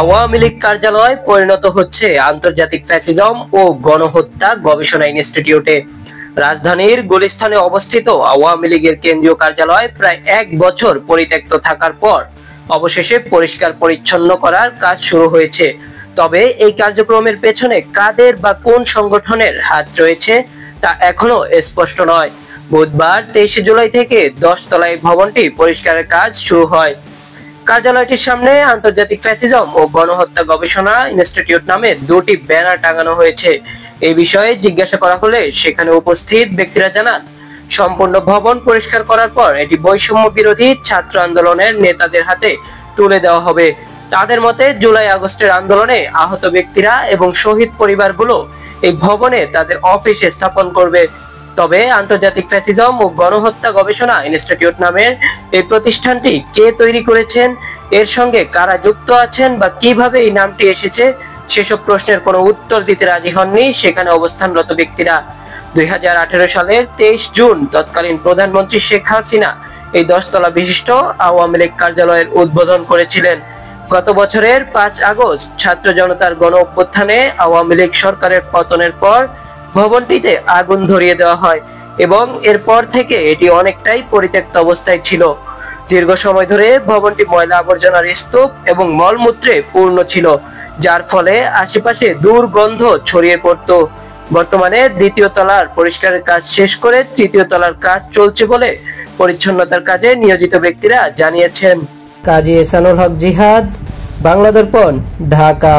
আওয়ামী লীগ কার্যালয় পরিণত হচ্ছে আন্তর্জাতিক ফ্যাসিজম ও গণহত্যা গবেষণা ইনস্টিটিউটে। রাজধানীর গুলিস্তানে অবস্থিত আওয়ামী লীগের কেন্দ্রীয় কার্যালয় প্রায় 1 বছর পরিত্যক্ত থাকার পর অবশেষে পরিষ্কার পরিচ্ছন্ন করার কাজ শুরু হয়েছে। তবে এই কার্যক্রমের পেছনে কাদের বা কোন সংগঠনের হাত রয়েছে তা এখনো স্পষ্ট নয়। বুধবার 23 জুলাই থেকে 10 তলায় ভবনটি পরিষ্কারের কাজ শুরু হয়। কার্যালয়টির সামনে আন্তর্জাতিক ফ্যাসিজম ও গণহত্যা গবেষণা ইনস্টিটিউট নামে 2টি ব্যানার টাঙানো হয়েছে। এই বিষয়ে জিজ্ঞাসা করা হলে সেখানে উপস্থিত ব্যক্তিরা জানান, সম্পূর্ণ ভবন পরিষ্কার করার পর এটি বৈষম্য বিরোধী ছাত্র আন্দোলনের নেতাদের হাতে তুলে দেওয়া হবে। তাদের মতে জুলাই আগস্টের আন্দোলনে আহত ব্যক্তিরা এবং শহীদ পরিবারগুলো এই ভবনে তাদের অফিস স্থাপন করবে। তবে আন্তর্জাতিক ফ্যাসিজম ও গণহত্যা গবেষণা ইনস্টিটিউট নামের এই প্রতিষ্ঠানটি কে তৈরি করেছেন, এর সঙ্গে কারা যুক্ত আছেন বা কিভাবে এই নামটি এসেছে সেসব প্রশ্নের কোনো উত্তর দিতে রাজি হননি সেখানে অবস্থানরত ব্যক্তিরা। 2018 সালের 23 জুন তৎকালীন প্রধানমন্ত্রী শেখ হাসিনা এই 10 তলা বিশিষ্ট আওয়ামী লীগ কার্যালয়ের উদ্বোধন করেছিলেন। গত বছরের 5 আগস্ট ছাত্র জনতার গণ অভ্যুত্থানে আওয়ামী লীগ সরকারের পতনের পর ভবনটিতে আগুন ধরিয়ে দেওয়া হয় এবং এরপর থেকে এটি অনেকটাই পরিত্যক্ত অবস্থায় ছিল। দীর্ঘ সময় ধরে ভবনটি ময়লা আবর্জনার স্তূপ এবং মলমূত্রে পূর্ণ ছিল, যার ফলে আশেপাশে দুর্গন্ধ ছড়িয়ে পড়ত। বর্তমানে 2য় তলার পরিষ্কারের কাজ শেষ করে 3য় তলার কাজ চলছে বলে পরিচ্ছন্নতার কাজে নিয়োজিত ব্যক্তিরা জানিয়েছেন। কাজী এহসানুল হক জিহাদ, বাংলা দর্পণ, ঢাকা।